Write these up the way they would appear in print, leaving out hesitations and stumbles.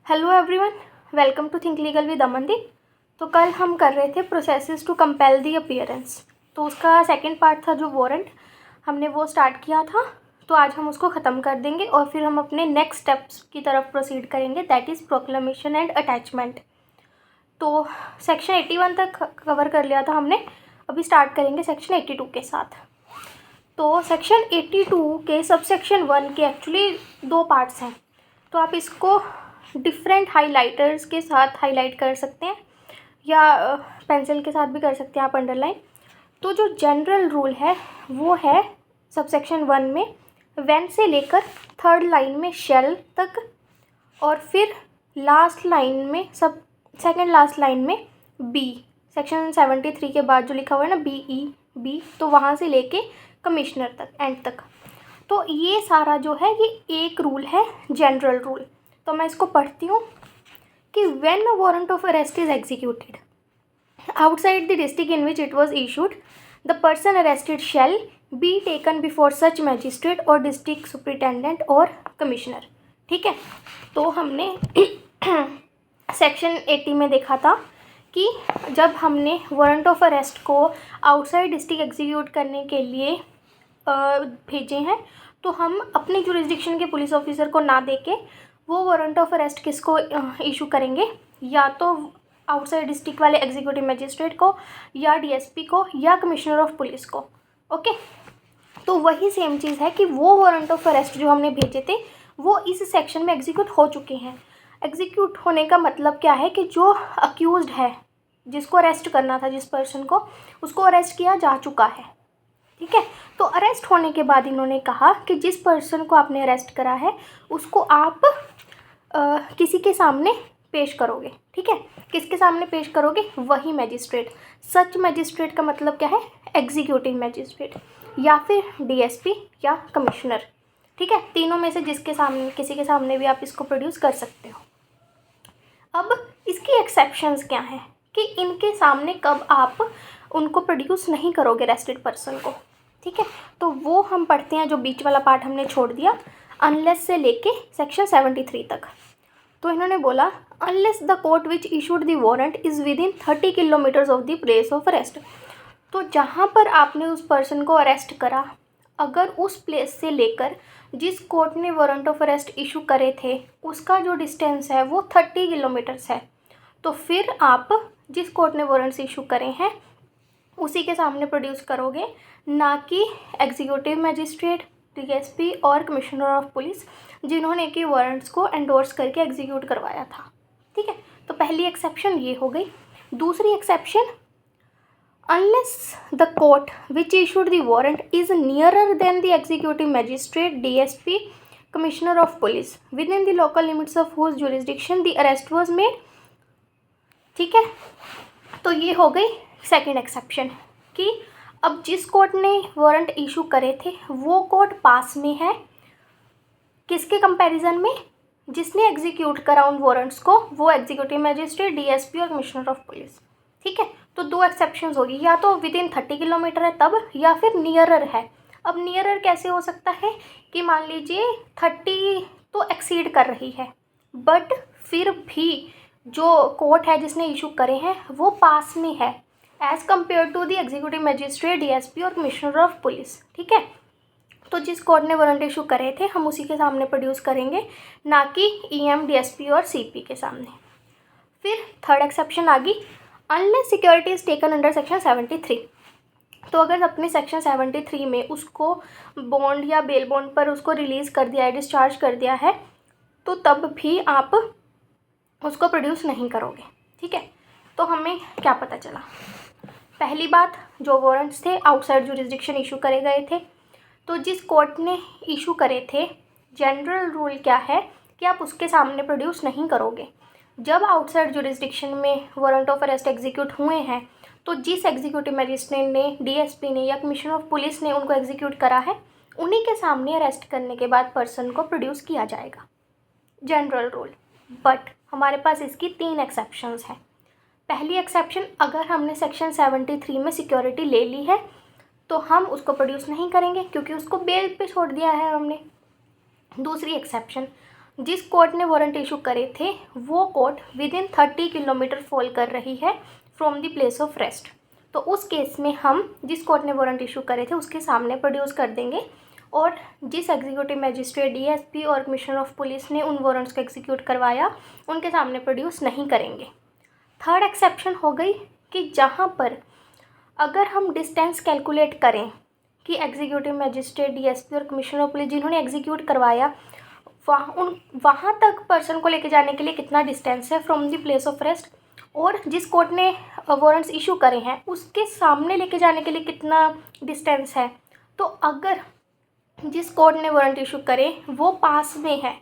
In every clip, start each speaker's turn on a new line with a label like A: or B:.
A: Hello everyone, welcome to think legal with Amandeep. तो कल हम कर रहे थे processes to compel the appearance. तो उसका सेकंड पार्ट था जो वारंट, हमने वो स्टार्ट किया था। तो आज हम उसको ख़त्म कर देंगे और फिर हम अपने नेक्स्ट स्टेप्स की तरफ प्रोसीड करेंगे, that is proclamation and attachment. तो सेक्शन 81 तक कवर कर लिया था हमने, अभी स्टार्ट करेंगे सेक्शन 82 के साथ। तो सेक्शन 82 के सबसेक्शन 1 के एक्चुअली 2 पार्ट्स हैं, तो आप इसको डिफरेंट हाइलाइटर्स के साथ हाईलाइट कर सकते हैं या पेंसिल के साथ भी कर सकते हैं आप अंडरलाइन। तो जो जनरल रूल है वो है सबसेक्शन 1 में व्हेन से लेकर थर्ड लाइन में शेल तक, और फिर लास्ट लाइन में सेकंड लास्ट लाइन में बी, सेक्शन 73 के बाद जो लिखा हुआ है ना बी, तो वहाँ से लेके कमिश्नर तक, एंड तक। तो ये सारा जो है ये एक रूल है, जनरल रूल। तो मैं इसको पढ़ती हूँ कि when a warrant of arrest is executed outside the district in which it was issued, the person arrested shall be taken before such magistrate और डिस्ट्रिक्ट सुपरिटेंडेंट और कमिश्नर। ठीक है, तो हमने सेक्शन 80 में देखा था कि जब हमने वारंट ऑफ अरेस्ट को आउटसाइड डिस्ट्रिक्ट एग्जीक्यूट करने के लिए भेजे हैं, तो हम अपने जुरिस्डिक्शन के पुलिस ऑफिसर को ना देके वो वारंट ऑफ अरेस्ट किसको इशू करेंगे, या तो आउटसाइड डिस्ट्रिक्ट वाले एग्जीक्यूटिव मजिस्ट्रेट को, या डीएसपी को, या कमिश्नर ऑफ पुलिस को। ओके, तो वही सेम चीज़ है कि वो वारंट ऑफ अरेस्ट जो हमने भेजे थे वो इस सेक्शन में एग्जीक्यूट हो चुके हैं। एग्जीक्यूट होने का मतलब क्या है कि जो अक्यूज्ड है, जिसको अरेस्ट करना था, जिस पर्सन को, उसको अरेस्ट किया जा चुका है। ठीक है, तो अरेस्ट होने के बाद इन्होंने कहा कि जिस पर्सन को आपने अरेस्ट करा है उसको आप किसी के सामने पेश करोगे। ठीक है, किसके सामने पेश करोगे? वही मैजिस्ट्रेट। सच मैजिस्ट्रेट का मतलब क्या है? एग्जीक्यूटिव मैजिस्ट्रेट, या फिर डीएसपी या कमिश्नर। ठीक है, तीनों में से जिसके सामने, किसी के सामने भी आप इसको प्रोड्यूस कर सकते हो। अब इसकी एक्सेप्शंस क्या हैं कि इनके सामने कब आप उनको प्रोड्यूस नहीं करोगे अरेस्टेड पर्सन को। ठीक है, तो वो हम पढ़ते हैं, जो बीच वाला पार्ट हमने छोड़ दिया, अनलेस से लेके सेक्शन 73 तक। तो इन्होंने बोला unless the court which issued the warrant is with in 30 kilometres of the place of arrest. तो जहाँ पर आपने उस पर्सन को अरेस्ट करा, अगर उस प्लेस से लेकर जिस कोर्ट ने वारंट ऑफ अरेस्ट इशू करे थे उसका जो डिस्टेंस है वो 30 किलोमीटर्स है, तो फिर आप जिस कोर्ट ने वारंट्स इशू करे हैं उसी के सामने प्रोड्यूस करोगे, ना कि एग्जीक्यूटिव मैजिस्ट्रेट, डीएसपी और कमिश्नर ऑफ पुलिस जिन्होंने कि वारंट्स को एंडोर्स करके एग्जीक्यूट करवाया था। ठीक है, तो पहली एक्सेप्शन ये हो गई। दूसरी exception, unless the court which issued the warrant is nearer than the executive magistrate, DSP, commissioner of police within the local limits of whose jurisdiction the arrest was made. ठीक है, तो ये हो गई सेकेंड एक्सेप्शन कि अब जिस court ने वारंट इशू करे थे वो कोर्ट पास में है, किसके कंपैरिजन में? जिसने एग्जीक्यूट करा उन वारंट्स को, वो एग्जीक्यूटिव मैजिस्ट्रेट, डीएसपी और कमिश्नर ऑफ पुलिस। ठीक है, तो 2 एक्सेप्शंस होगी, या तो विद इन 30 किलोमीटर है तब, या फिर नियरर है। अब नियरर कैसे हो सकता है कि मान लीजिए 30 तो एक्सीड कर रही है, बट फिर भी जो कोर्ट है जिसने इशू करे हैं वो पास में है as compare to the executive magistrate, DSP और कमिश्नर ऑफ पुलिस। ठीक है, तो जिस कोर्ट ने वारंट इशू करे थे हम उसी के सामने प्रोड्यूस करेंगे, ना कि ईएम, डीएसपी और सीपी के सामने। फिर थर्ड एक्सेप्शन आ गई, unless security is taken under section 73। तो अगर अपने सेक्शन 73 में उसको बॉन्ड या बेल बॉन्ड पर उसको रिलीज़ कर दिया है, डिस्चार्ज कर दिया है, तो तब भी आप उसको प्रोड्यूस नहीं करोगे। ठीक है, तो हमें क्या पता चला? पहली बात, जो वारंट्स थे आउटसाइड जुरिस्डिक्शन इशू करे गए थे, तो जिस कोर्ट ने इशू करे थे, जनरल रूल क्या है कि आप उसके सामने प्रोड्यूस नहीं करोगे। जब आउटसाइड जुरिस्डिक्शन में वारंट ऑफ अरेस्ट एग्जीक्यूट हुए हैं तो जिस एग्जीक्यूटिव मैजिस्ट्रेट ने, डीएसपी ने या कमिश्नर ऑफ पुलिस ने उनको एग्जीक्यूट करा है, उन्हीं के सामने अरेस्ट करने के बाद पर्सन को प्रोड्यूस किया जाएगा, जनरल रूल। बट हमारे पास इसकी 3 एक्सेप्शंस हैं। पहली एक्सेप्शन, अगर हमने सेक्शन 73 में सिक्योरिटी ले ली है तो हम उसको प्रोड्यूस नहीं करेंगे क्योंकि उसको बेल पे छोड़ दिया है हमने। दूसरी एक्सेप्शन, जिस कोर्ट ने वारंट इशू करे थे वो court with in 30 kilometre fall कर रही है from the place of rest. तो उस केस में हम जिस कोर्ट ने वारंट इशू करे थे उसके सामने प्रोड्यूस कर देंगे, और जिस एग्जीक्यूटिव मजिस्ट्रेट, डीएसपी और कमिश्नर ऑफ पुलिस ने उन वारंट्स को एग्जीक्यूट करवाया उनके सामने प्रोड्यूस नहीं करेंगे। थर्ड एक्सेप्शन हो गई कि जहाँ पर अगर हम डिस्टेंस कैलकुलेट करें कि एग्जीक्यूटिव मजिस्ट्रेट, डीएसपी और कमिश्नर ऑफ पुलिस जिन्होंने एग्जीक्यूट करवाया वहाँ तक पर्सन को लेके जाने के लिए कितना डिस्टेंस है from the place of rest, और जिस कोर्ट ने वारंट्स इशू करे हैं उसके सामने लेके जाने के लिए कितना डिस्टेंस है। तो अगर जिस कोर्ट ने वारंट इशू करे वो पास में है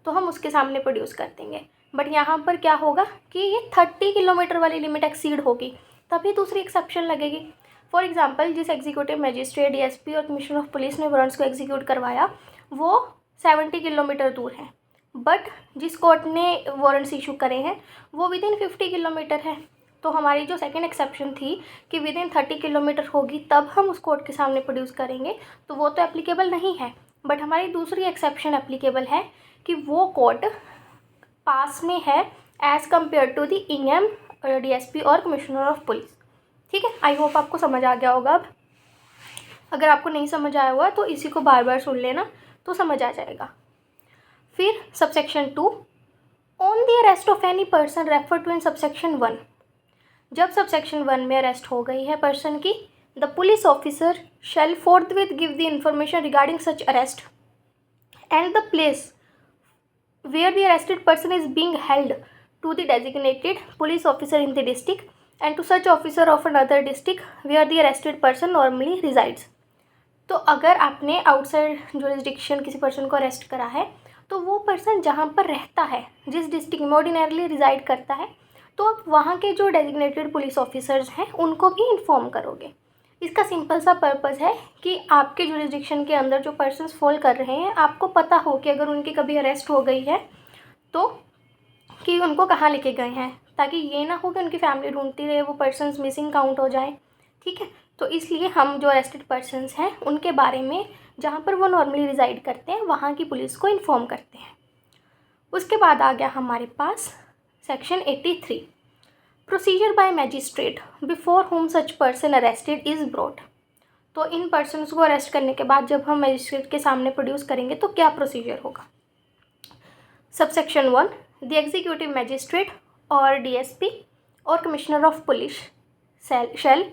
A: तो हम उसके सामने प्रोड्यूस कर देंगे। बट यहाँ पर क्या होगा कि ये 30 किलोमीटर वाली लिमिट एक्सीड होगी, तभी दूसरी एक्सेप्शन लगेगी। फॉर एग्जांपल, जिस एग्जीक्यूटिव मजिस्ट्रेट, डीएसपी और कमिश्नर ऑफ पुलिस ने वारंट्स को एग्जीक्यूट करवाया वो 70 किलोमीटर दूर है, बट जिस कोर्ट ने वारंट्स इशू करे हैं वो विद इन 50 किलोमीटर है। तो हमारी जो सेकेंड एक्सेप्शन थी कि विद इन 30 किलोमीटर होगी तब हम उस कोर्ट के सामने प्रोड्यूस करेंगे, तो वो तो एप्लीकेबल नहीं है। बट हमारी दूसरी एक्सेप्शन एप्लीकेबल है कि वो कोर्ट पास में है as compare to the EM, DSP और कमिश्नर ऑफ पुलिस। ठीक है, आई होप आपको समझ आ गया होगा। अब अगर आपको नहीं समझ आया हुआ तो इसी को बार बार सुन लेना तो समझ आ जाएगा। फिर subsection 2, on the arrest of any person refer to in subsection 1। जब सबसेक्शन 1 में अरेस्ट हो गई है पर्सन की, the police officer shall फोर्थविथ give the information regarding such arrest and the place where the arrested person is being held to the designated police officer in the district and to such officer of another district where the arrested person normally resides। तो अगर आपने outside jurisdiction किसी person को arrest करा है तो वो person जहाँ पर रहता है, जिस डिस्ट्रिक्ट में ऑर्डिनरली रिजाइड करता है, तो आप वहाँ के जो डेजिग्नेटेड पुलिस ऑफिसर्स हैं उनको भी इन्फॉर्म करोगे। इसका सिंपल सा पर्पज़ है कि आपके जुरिस्डिक्शन के अंदर जो पर्सन्स फॉल कर रहे हैं आपको पता हो कि अगर उनकी कभी अरेस्ट हो गई है तो कि उनको कहाँ लेके गए हैं, ताकि ये ना हो कि उनकी फैमिली ढूंढती रहे, वो पर्सन्स मिसिंग काउंट हो जाए। ठीक है, तो इसलिए हम जो अरेस्टेड पर्सन्स हैं उनके बारे में जहाँ पर वो नॉर्मली रिजाइड करते हैं वहाँ की पुलिस को इन्फॉर्म करते हैं। उसके बाद आ गया हमारे पास section 83, procedure by magistrate before home such person arrested is brought. तो इन पर्सन्स को अरेस्ट करने के बाद जब हम मैजिस्ट्रेट के सामने प्रोड्यूस करेंगे तो क्या प्रोसीजर होगा। सबसेक्शन 1, द एग्जीक्यूटिव मैजिस्ट्रेट और डीएसपी और commissioner of police shall,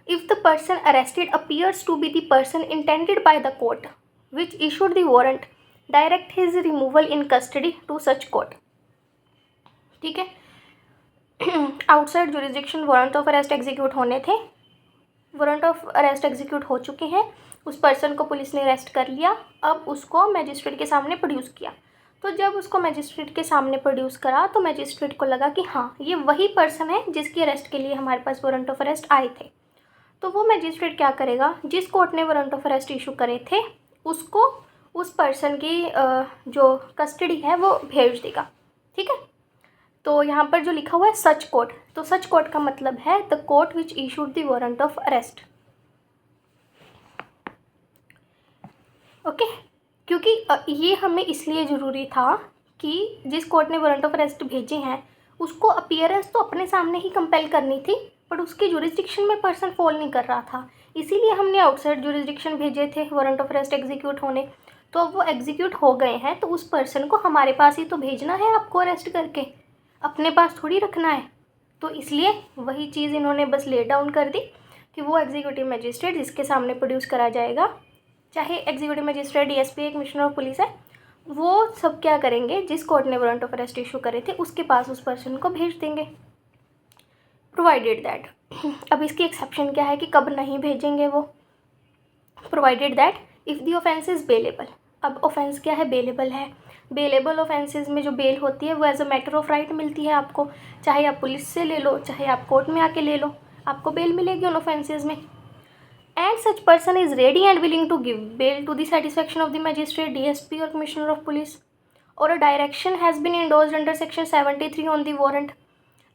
A: if the person arrested appears to be the person intended by the court which issued the warrant, direct his removal in custody to such court। ठीक है, outside jurisdiction warrant of arrest execute होने थे, warrant of arrest execute हो चुके हैं, उस person को police ने अरेस्ट कर लिया, अब उसको मैजिस्ट्रेट के सामने प्रोड्यूस किया। तो जब उसको मैजिस्ट्रेट के सामने प्रोड्यूस करा तो मैजिस्ट्रेट को लगा कि हाँ ये वही पर्सन है जिसकी अरेस्ट के लिए हमारे पास वारंट ऑफ अरेस्ट आए थे। तो वो मैजिस्ट्रेट क्या करेगा, जिस कोर्ट ने वारंट ऑफ अरेस्ट इशू करे थे उसको उस पर्सन की जो कस्टडी है वो भेज देगा। ठीक है, तो यहाँ पर जो लिखा हुआ है सच कोर्ट, तो सच कोर्ट का मतलब है the court which issued the warrant of arrest. Okay, क्योंकि ये हमें इसलिए ज़रूरी था कि जिस कोर्ट ने वारंट ऑफ अरेस्ट भेजे हैं उसको अपीयरेंस तो अपने सामने ही कंपेल करनी थी, बट उसकी जुरिस्डिक्शन में पर्सन फॉल नहीं कर रहा था, इसीलिए हमने आउटसाइड जुरिस्डिक्शन भेजे थे वारंट ऑफ अरेस्ट एग्जीक्यूट होने। तो अब वो एग्जीक्यूट हो गए हैं तो उस पर्सन को हमारे पास ही तो भेजना है आपको अरेस्ट करके, अपने पास थोड़ी रखना है। तो इसलिए वही चीज़ इन्होंने बस ले डाउन कर दी कि वो एग्जीक्यूटिव मजिस्ट्रेट जिसके सामने प्रोड्यूस करा जाएगा, चाहे executive magistrate, DSP, commissioner of police है, वो सब क्या करेंगे, जिस कोर्ट ने वारंट ऑफ अरेस्ट इशू करे थे उसके पास उस पर्सन को भेज देंगे, प्रोवाइडेड दैट। अब इसकी एक्सेप्शन क्या है कि कब नहीं भेजेंगे वो, provided that if the offence is bailable. अब ऑफेंस क्या है, बेलेबल है। बेलेबल ऑफेंसेस में जो बेल होती है वो as a matter of right मिलती है आपको, चाहे आप पुलिस से ले लो चाहे आप कोर्ट में आके ले लो, आपको बेल मिलेगी उन ऑफेंसेस में। And such person is ready and willing to give bail to the satisfaction of the magistrate, DSP और कमिश्नर ऑफ पुलिस, और a direction has been endorsed under section 73 on the warrant,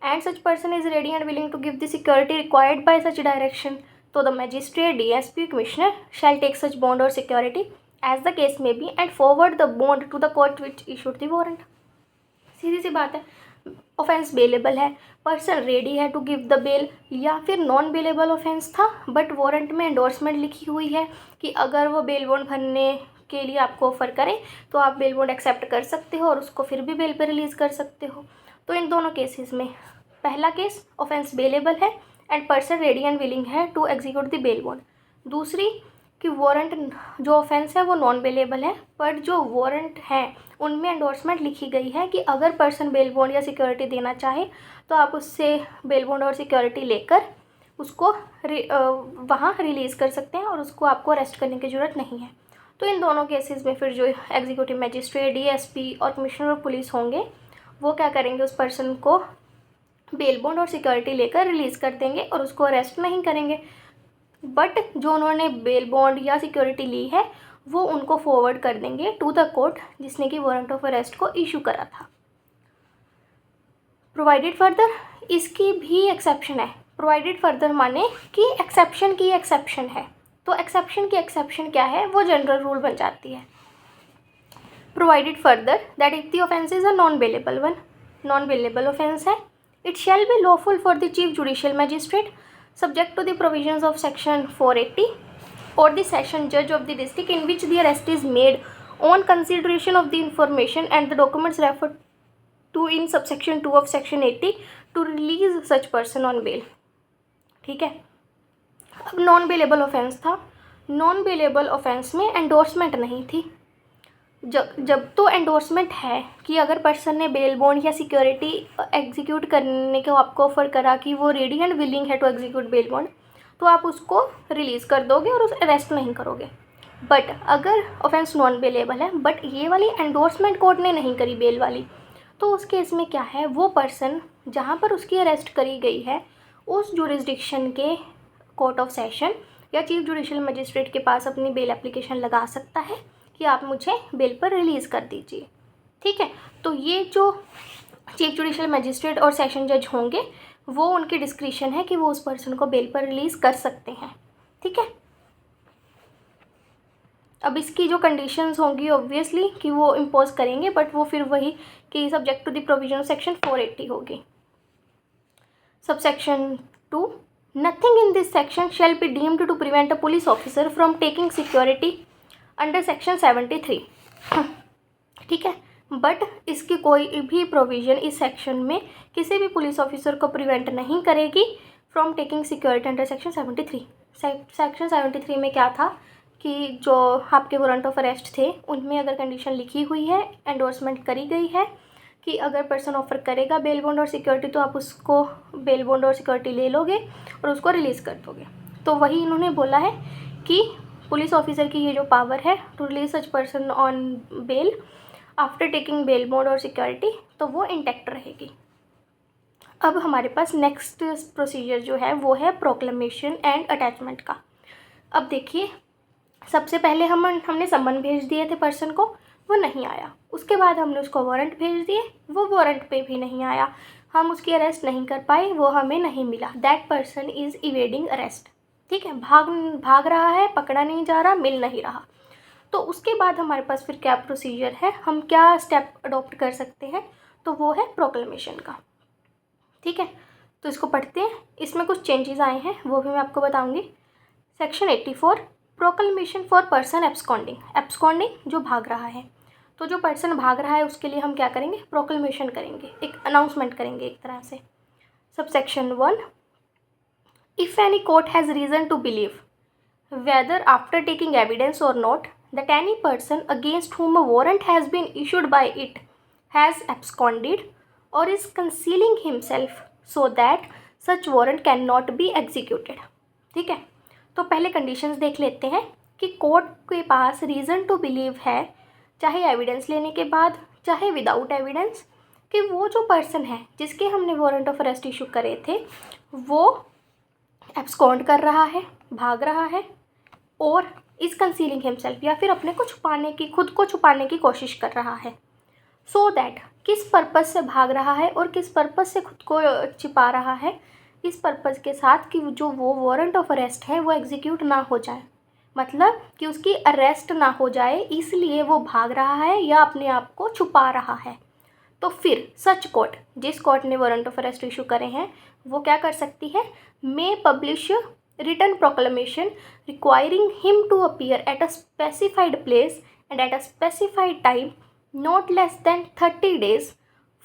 A: and such person is ready and willing to give the security required by such direction, तो the magistrate, DSP, commissioner shall take such bond और security as the case may be and forward the bond to the court which issued the warrant. सीधी सी बात है, offence bailable है, person ready है to give the bail, या फिर non bailable offence था बट वारंट में एंडोर्समेंट लिखी हुई है कि अगर वो बेल बॉन्ड भरने के लिए आपको ऑफर करे तो आप बेल बॉन्ड एक्सेप्ट कर सकते हो और उसको फिर भी बेल पर रिलीज़ कर सकते हो। तो इन दोनों केसेस में पहला केस ऑफेंस बेलेबल है and person ready and willing है to execute the bail bond. दूसरी कि वारंट जो ऑफेंस है वो नॉन बेलेबल है, पर जो वारंट है उनमें एंडोर्समेंट लिखी गई है कि अगर पर्सन बेल बॉन्ड या सिक्योरिटी देना चाहे तो आप उससे बेल बॉन्ड और सिक्योरिटी लेकर उसको वहाँ रिलीज़ कर सकते हैं और उसको आपको अरेस्ट करने की ज़रूरत नहीं है। तो इन दोनों केसेस में फिर जो एग्जीक्यूटिव मजिस्ट्रेट, डीएसपी और कमिश्नर ऑफ पुलिस होंगे वो क्या करेंगे, उस पर्सन को बेल बॉन्ड और सिक्योरिटी लेकर रिलीज़ कर देंगे और उसको अरेस्ट नहीं करेंगे। बट जो उन्होंने बेल बॉन्ड या सिक्योरिटी ली है वो उनको फॉरवर्ड कर देंगे टू द कोर्ट जिसने कि वारंट ऑफ अरेस्ट को इशू करा था। प्रोवाइडेड फर्दर, इसकी भी एक्सेप्शन है। प्रोवाइडेड फर्दर माने कि एक्सेप्शन की एक्सेप्शन है, तो एक्सेप्शन की एक्सेप्शन क्या है, वो जनरल रूल बन जाती है। Provided further that if the offence is a non bailable one, non bailable offence है, it shall be lawful for the chief judicial magistrate subject to the provisions of section 480 or the session judge of the district in which the arrest is made on consideration of the information and the documents referred to in subsection 2 of section 80 to release such person on bail। ठीक है, अब non bailable offence था, non bailable offence में endorsement नहीं थी। जब तो endorsement है कि अगर पर्सन ने बेल बॉन्ड या सिक्योरिटी एग्जीक्यूट करने को आपको ऑफर करा कि वो रेडी एंड विलिंग है टू एग्जीक्यूट बेल बॉन्ड, तो आप उसको रिलीज़ कर दोगे और उस अरेस्ट नहीं करोगे। बट अगर ऑफेंस नॉन बेलेबल है बट ये वाली एंडोर्समेंट कोर्ट ने नहीं करी बेल वाली, तो उस केस में क्या है, वो पर्सन जहाँ पर उसकी अरेस्ट करी गई है उस जुरिस्डिक्शन के कोर्ट ऑफ सेशन या चीफ जुडिशियल मजिस्ट्रेट के पास अपनी बेल एप्लीकेशन लगा सकता है कि आप मुझे बेल पर रिलीज़ कर दीजिए। ठीक है, तो ये जो चीफ जुडिशियल मजिस्ट्रेट और सेशन जज होंगे वो उनकी डिस्क्रिशन है कि वो उस पर्सन को बेल पर रिलीज़ कर सकते हैं। ठीक है, अब इसकी जो कंडीशंस होंगी ऑब्वियसली कि वो इम्पोज करेंगे, बट वो फिर वही कि subject to the provision section 480 होगी। Subsection 2, nothing in this section shall be deemed to prevent a police officer from taking security under section 73। ठीक है, बट इसकी कोई भी प्रोविज़न इस सेक्शन में किसी भी पुलिस ऑफिसर को प्रिवेंट नहीं करेगी from taking security under section 73। Section 73 में क्या था कि जो आपके वारंट ऑफ अरेस्ट थे उनमें अगर कंडीशन लिखी हुई है, एंडोर्समेंट करी गई है कि अगर पर्सन ऑफर करेगा बेल बॉन्ड और सिक्योरिटी तो आप उसको बेल बॉन्ड और सिक्योरिटी ले लोगे और उसको रिलीज़ कर दोगे। तो वही इन्होंने बोला है कि पुलिस ऑफिसर की ये जो पावर है to release such person on bail after taking bail bond और सिक्योरिटी, तो वो इंटैक्ट रहेगी। अब हमारे पास नेक्स्ट प्रोसीजर जो है वो है प्रोक्लेमेशन एंड अटैचमेंट का। अब देखिए, सबसे पहले हमने समन भेज दिए थे पर्सन को, वो नहीं आया। उसके बाद हमने उसको वारंट भेज दिए, वो वारंट पे भी नहीं आया, हम उसकी अरेस्ट नहीं कर पाए, वो हमें नहीं मिला। That person is evading arrest. ठीक है, भाग रहा है, पकड़ा नहीं जा रहा, मिल नहीं रहा। तो उसके बाद हमारे पास फिर क्या प्रोसीजर है, हम क्या स्टेप अडॉप्ट कर सकते हैं, तो वो है प्रोक्लेमेशन का। ठीक है, तो इसको पढ़ते हैं। इसमें कुछ चेंजेस आए हैं वो भी मैं आपको बताऊंगी। Section 84, proclamation for person absconding. Absconding जो भाग रहा है, तो जो पर्सन भाग रहा है उसके लिए हम क्या करेंगे, प्रोक्लेमेशन करेंगे, एक अनाउंसमेंट करेंगे एक तरह से। Subsection 1, if any court has reason to believe, whether after taking evidence or not, that any person against whom a warrant has been issued by it has absconded or is concealing himself so that such warrant cannot be executed। ठीक है, तो पहले conditions देख लेते हैं कि court के पास reason to believe है, चाहे एविडेंस लेने के बाद चाहे विदाउट एविडेंस, कि वो जो पर्सन है जिसके हमने वारंट ऑफ अरेस्ट इशू करे थे वो एब्सकॉन्ड कर रहा है, भाग रहा है, और इस कंसीलिंग हिमसेल्फ या फिर अपने को छुपाने की, खुद को छुपाने की कोशिश कर रहा है। सो दैट, किस पर्पज़ से भाग रहा है और किस पर्पज़ से खुद को छिपा रहा है, इस पर्पज़ के साथ कि जो वो वारंट ऑफ अरेस्ट है वो एग्जीक्यूट ना हो जाए। मतलब कि उसकी अरेस्ट ना हो जाए, इसलिए वो भाग रहा है या अपने आप को छुपा रहा है। तो फिर सच कोर्ट, जिस कोर्ट ने वारंट ऑफ अरेस्ट इशू करे हैं, वो क्या कर सकती है, may publish written proclamation requiring him to appear at a specified place and at a specified time not less than 30 days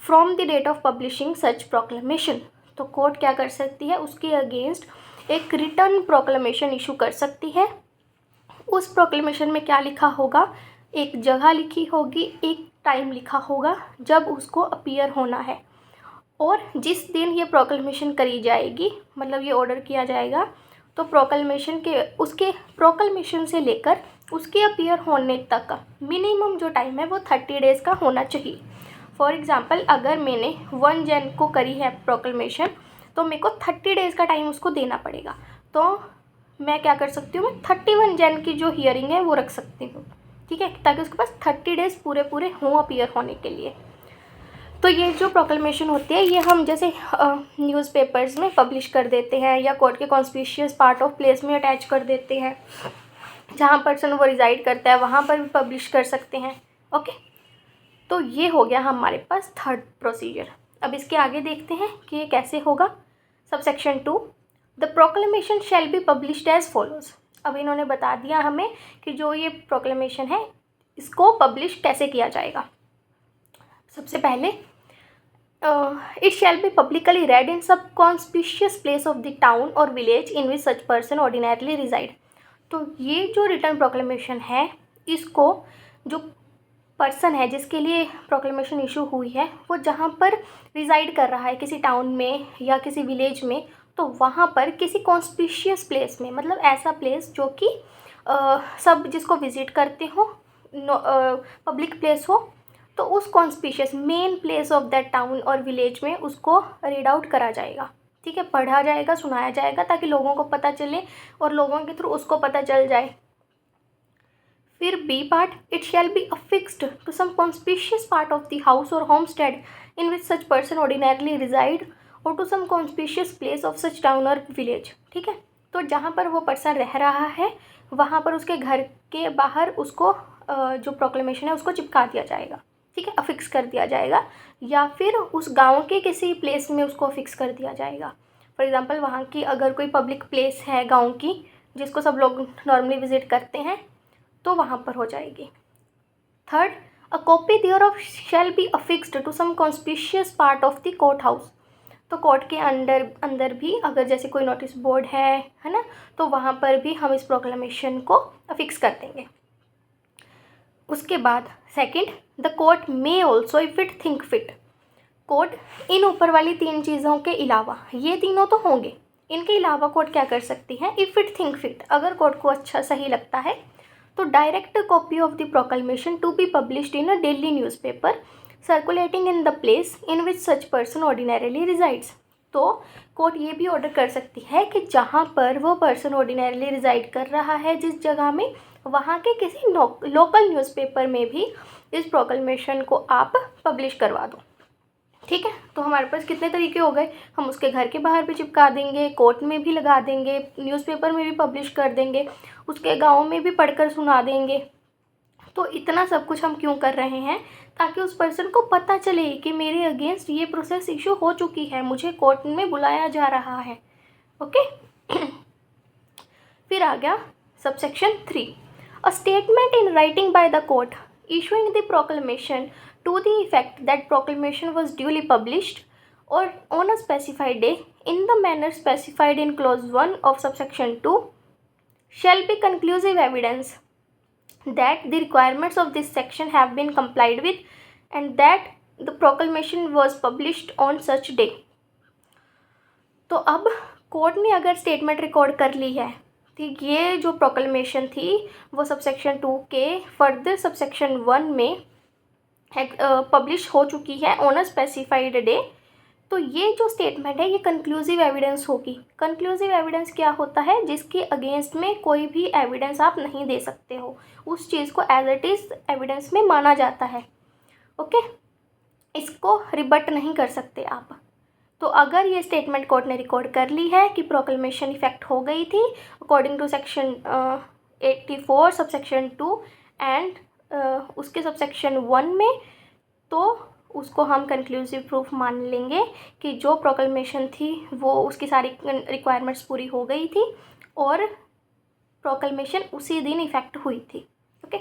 A: from the date of publishing such proclamation. तो court क्या कर सकती है, उसके अगेंस्ट एक रिटर्न प्रोक्लेमेशन इशू कर सकती है। उस प्रोक्लेमेशन में क्या लिखा होगा, एक जगह लिखी होगी, एक टाइम लिखा होगा जब उसको अपीयर होना है, और जिस दिन ये प्रोक्लेमेशन करी जाएगी, मतलब ये ऑर्डर किया जाएगा, तो प्रोक्लेमेशन के उसके प्रोक्लेमेशन से लेकर उसके अपीयर होने तक का मिनिमम जो टाइम है वो 30 days का होना चाहिए। फॉर एग्ज़ाम्पल, अगर मैंने 1 Jan को करी है प्रोक्लेमेशन, तो मेरे को 30 days का टाइम उसको देना पड़ेगा। तो मैं क्या कर सकती हूँ, मैं 31 Jan की जो हियरिंग है वो रख सकती हूँ, ठीक है, ताकि उसके पास 30 days पूरे पूरे हों अपीयर होने के लिए। तो ये जो प्रोक्लेमेशन होती है, ये हम जैसे न्यूज़पेपर्स में पब्लिश कर देते हैं या कोर्ट के कॉन्स्पिशियस पार्ट ऑफ प्लेस में अटैच कर देते हैं, जहाँ पर्सन वो रिजाइड करता है वहाँ पर भी पब्लिश कर सकते हैं। ओके, तो ये हो गया हमारे पास थर्ड प्रोसीजर। अब इसके आगे देखते हैं कि ये कैसे होगा। Subsection 2, the proclamation shall be published as follows. अब इन्होंने बता दिया हमें कि जो ये प्रोक्लेमेशन है इसको पब्लिश कैसे किया जाएगा। सबसे पहले it shall be publicly read in some conspicuous place of the town और village in which such person ordinarily reside. तो ये जो रिटर्न प्रोक्लेमेशन है, इसको जो पर्सन है जिसके लिए प्रोक्लेमेशन इशू हुई है, वो जहाँ पर रिजाइड कर रहा है, किसी टाउन में या किसी विलेज में, तो वहाँ पर किसी कॉन्स्पिशियस प्लेस में, मतलब ऐसा प्लेस जो कि सब जिसको विज़िट करते हो, पब्लिक प्लेस हो, तो उस conspicuous main place of that town और विलेज में उसको रीड आउट करा जाएगा, ठीक है, पढ़ा जाएगा, सुनाया जाएगा, ताकि लोगों को पता चले और लोगों के थ्रू उसको पता चल जाए। फिर B part, it shall be affixed to some conspicuous part of the house और homestead in which such person ordinarily reside और to some conspicuous place of such town और विलेज, ठीक है। तो जहाँ पर वो पर्सन रह रहा है वहाँ पर उसके घर के बाहर उसको जो प्रोक्लेमेशन है उसको चिपका दिया जाएगा, ठीक है, अफिक्स कर दिया जाएगा, या फिर उस गांव के किसी प्लेस में उसको अफिक्स कर दिया जाएगा। फॉर एग्जांपल, वहाँ की अगर कोई पब्लिक प्लेस है गांव की जिसको सब लोग नॉर्मली विजिट करते हैं, तो वहाँ पर हो जाएगी। Third, a copy thereof shall be affixed to some conspicuous part of the court house. तो कोर्ट के अंदर भी अगर जैसे कोई नोटिस बोर्ड है ना, तो वहाँ पर भी हम इस प्रोक्लेमेशन को अफिक्स कर देंगे। उसके बाद second, the court may also if it think fit. Court इन ऊपर वाली 3 चीज़ों के अलावा, ये तीनों तो होंगे, इनके अलावा कोर्ट क्या कर सकती है, इफ़ इट थिंक फिट, अगर कोर्ट को अच्छा सही लगता है, तो direct copy of the proclamation to be published in a daily newspaper circulating in the place in which such person ordinarily resides. तो कोर्ट ये भी ऑर्डर कर सकती है कि जहाँ पर वो पर्सन ऑर्डिनरली रिजाइड कर रहा है, जिस जगह में, वहाँ के किसी लोकल न्यूज़पेपर में भी इस प्रोक्लेमेशन को आप पब्लिश करवा दो, ठीक है। तो हमारे पास कितने तरीके हो गए, हम उसके घर के बाहर भी चिपका देंगे, कोर्ट में भी लगा देंगे, न्यूज़पेपर में भी पब्लिश कर देंगे, उसके गांव में भी पढ़कर सुना देंगे। तो इतना सब कुछ हम क्यों कर रहे हैं, ताकि उस पर्सन को पता चले कि मेरे अगेंस्ट ये प्रोसेस इशू हो चुकी है, मुझे कोर्ट में बुलाया जा रहा है। ओके फिर आ गया subsection 3, a statement in writing by the court issuing the proclamation to the effect that proclamation was duly published or on a specified day in the manner specified in clause 1 of subsection 2 shall be conclusive evidence that the requirements of this section have been complied with and that the proclamation was published on such day। तो अब court ने अगर statement record कर ली है, ठीक, ये जो proclamation थी वो सबसेक्शन 2 के फर्दर सबसेक्शन 1 में पब्लिश हो चुकी है ऑन अ स्पेसिफाइड डे, तो ये जो स्टेटमेंट है ये कंक्लूसिव एविडेंस होगी। कंक्लूसिव एविडेंस क्या होता है, जिसके अगेंस्ट में कोई भी एविडेंस आप नहीं दे सकते हो, उस चीज़ को एज इट इज़ एविडेंस में माना जाता है। ओके, इसको रिबट नहीं कर सकते आप। तो अगर ये स्टेटमेंट कोर्ट ने रिकॉर्ड कर ली है कि प्रोक्लेमेशन इफेक्ट हो गई थी according to section 84 subsection 2 and उसके सबसेक्शन 1 में, तो उसको हम कंक्लूसिव प्रूफ मान लेंगे कि जो प्रोक्लेमेशन थी वो उसकी सारी रिक्वायरमेंट्स पूरी हो गई थी और प्रोक्लेमेशन उसी दिन इफ़ेक्ट हुई थी। ओके,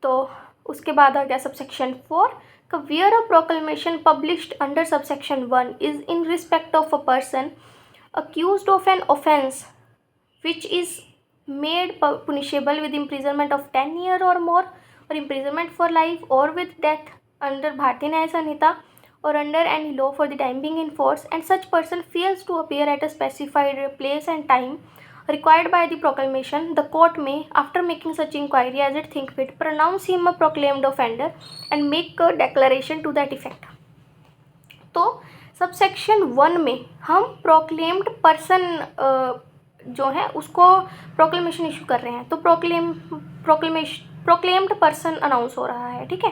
A: तो उसके बाद आ गया सबसेक्शन 4 का where a proclamation published under subsection 1 is in respect of a person accused of an offence which is made punishable with imprisonment of 10 years or more, or imprisonment for life, or with death under Bharatiya Nyaya Sanhita or under any law for the time being in force, and such person fails to appear at a specified place and time required by the proclamation, the court may, after making such inquiry as it think fit, pronounce him a proclaimed offender and make a declaration to that effect. तो subsection 1 में हम proclaimed person जो है उसको proclamation issue कर रहे हैं, तो प्रोक्लेम्ड पर्सन अनाउंस हो रहा है। ठीक है,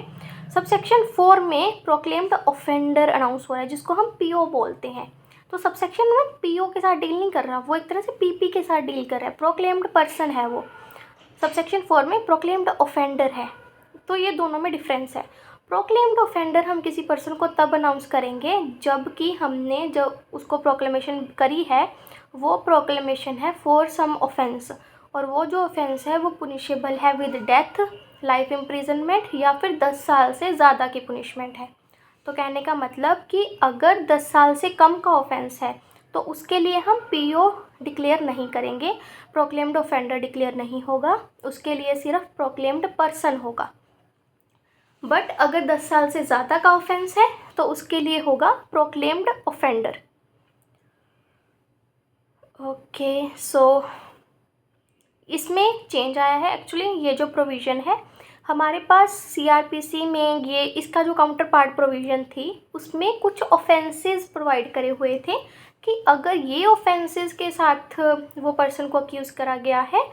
A: सबसेक्शन 4 में प्रोक्लेम्ड ऑफेंडर अनाउंस हो रहा है, जिसको हम पीओ बोलते हैं। तो सबसेक्शन में पीओ के साथ डील नहीं कर रहा, वो एक तरह से पीपी के साथ डील कर रहा है, प्रोक्लेम्ड पर्सन है वो। सबसेक्शन 4 में प्रोक्लेम्ड ऑफेंडर है, तो ये दोनों में डिफरेंस है। प्रोक्लेम्ड ऑफेंडर हम किसी पर्सन को तब अनाउंस करेंगे जबकि हमने जो उसको प्रोक्लेमेशन करी है वो प्रोक्लेमेशन है फॉर सम ऑफेंस, और वो जो ऑफेंस है वो पुनिशेबल है विद डेथ, लाइफ इम्प्रिजनमेंट या फिर 10 साल से ज़्यादा की पुनिशमेंट है। तो कहने का मतलब कि अगर 10 साल से कम का ऑफेंस है तो उसके लिए हम पीओ डिक्लेयर नहीं करेंगे, प्रोक्लेम्ड ऑफेंडर डिक्लेयर नहीं होगा, उसके लिए सिर्फ प्रोक्लेम्ड पर्सन होगा। बट अगर 10 साल से ज़्यादा का ऑफेंस है तो उसके लिए होगा प्रोक्लेम्ड ऑफेंडर। ओके, सो इसमें चेंज आया है। एक्चुअली ये जो प्रोविज़न है हमारे पास सीआरपीसी में, ये इसका जो काउंटर पार्ट प्रोविज़न थी उसमें कुछ ऑफेंसेस प्रोवाइड करे हुए थे कि अगर ये ऑफेंसेस के साथ वो पर्सन को अक्यूज़ करा गया है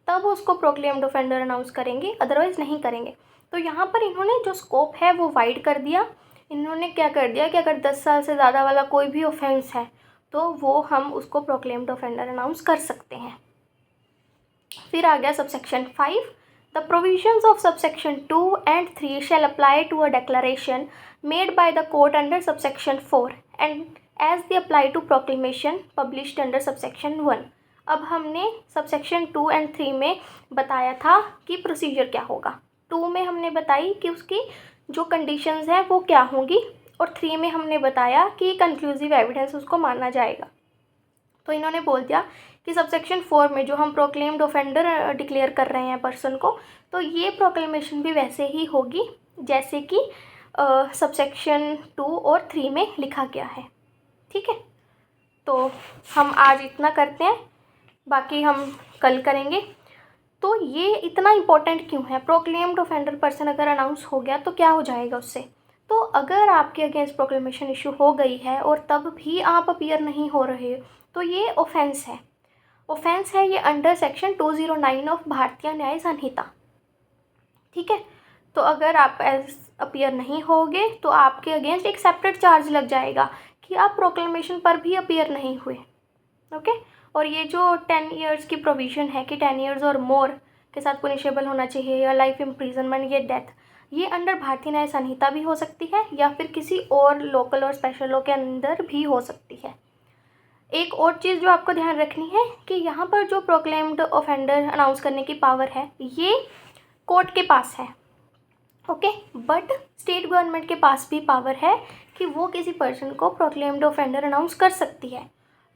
A: तब उसको प्रोक्लेम्ड ऑफेंडर अनाउंस करेंगे, अदरवाइज़ नहीं करेंगे। तो यहाँ पर इन्होंने जो स्कोप है वो वाइड कर दिया। इन्होंने क्या कर दिया कि अगर 10 साल से ज़्यादा वाला कोई भी ऑफेंस है तो वो हम उसको प्रोक्लेम्ड ऑफेंडर अनाउंस कर सकते हैं। फिर आ गया subsection 5, the provisions of subsection 2 and 3 shall apply to a declaration made by the court under subsection 4 and as they apply to proclamation published under subsection 1। अब हमने सबसेक्शन 2 and 3 में बताया था कि प्रोसीजर क्या होगा। 2 में हमने बताई कि उसकी जो कंडीशंस हैं वो क्या होंगी, और 3 में हमने बताया कि कंक्लूसिव एविडेंस उसको माना जाएगा। तो इन्होंने बोल दिया कि सबसेक्शन 4 में जो हम प्रोक्लेम्ड ऑफेंडर डिक्लेयर कर रहे हैं पर्सन को, तो ये प्रोक्लेमेशन भी वैसे ही होगी जैसे कि सबसेक्शन 2 और 3 में लिखा गया है। ठीक है, तो हम आज इतना करते हैं, बाकी हम कल करेंगे। तो ये इतना इम्पोर्टेंट क्यों है? प्रोक्लेम्ड ऑफेंडर पर्सन अगर अनाउंस हो गया तो क्या हो जाएगा उससे? तो अगर आपके अगेंस्ट प्रोक्लेमेशन इशू हो गई है और तब भी आप अपीयर नहीं हो रहे तो ये ऑफेंस है। ऑफेंस है ये अंडर सेक्शन 209 ऑफ भारतीय न्याय संहिता। ठीक है, तो अगर आप अपीयर नहीं होगे तो आपके अगेंस्ट एक सेपरेट चार्ज लग जाएगा कि आप प्रोक्लेमेशन पर भी अपीयर नहीं हुए। ओके, और ये जो 10 ईयर्स की प्रोविज़न है कि 10 ईयर्स और मोर के साथ पुनिशेबल होना चाहिए या लाइफ इम्प्रिजनमेंट, ये डेथ, ये अंडर भारतीय न्याय संहिता भी हो सकती है या फिर किसी और लोकल और स्पेशल लॉ के अंदर भी हो सकती है। एक और चीज़ जो आपको ध्यान रखनी है कि यहाँ पर जो प्रोक्लेम्ड ऑफेंडर अनाउंस करने की पावर है ये कोर्ट के पास है। ओके, बट स्टेट गवर्नमेंट के पास भी पावर है कि वो किसी पर्सन को प्रोक्लेम्ड ऑफेंडर अनाउंस कर सकती है।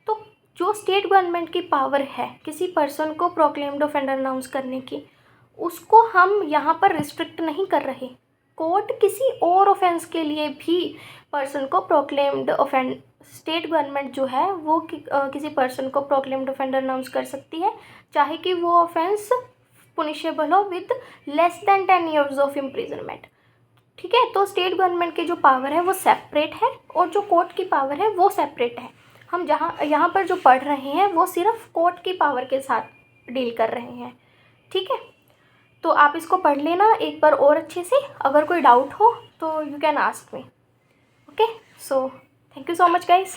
A: तो जो स्टेट गवर्नमेंट की पावर है किसी पर्सन को प्रोक्लेम्ड ऑफेंडर अनाउंस करने की, उसको हम यहाँ पर रिस्ट्रिक्ट नहीं कर रहे। कोर्ट किसी और ऑफेंस के लिए भी पर्सन को प्रोक्लेम्ड ऑफेंड, स्टेट गवर्नमेंट जो है वो किसी पर्सन को प्रोक्लेम्ड ऑफेंडर अनाउंस कर सकती है, चाहे कि वो ऑफेंस पुनिशेबल हो with less than 10 years of imprisonment. ठीक है, तो स्टेट गवर्नमेंट की जो पावर है वो सेपरेट है और जो कोर्ट की पावर है वो सेपरेट है। हम यहाँ पर जो पढ़ रहे हैं वो सिर्फ कोर्ट की पावर के साथ डील कर रहे हैं। ठीक है, तो आप इसको पढ़ लेना एक बार और अच्छे से। अगर कोई डाउट हो तो you can ask me. Okay, so thank you so much guys.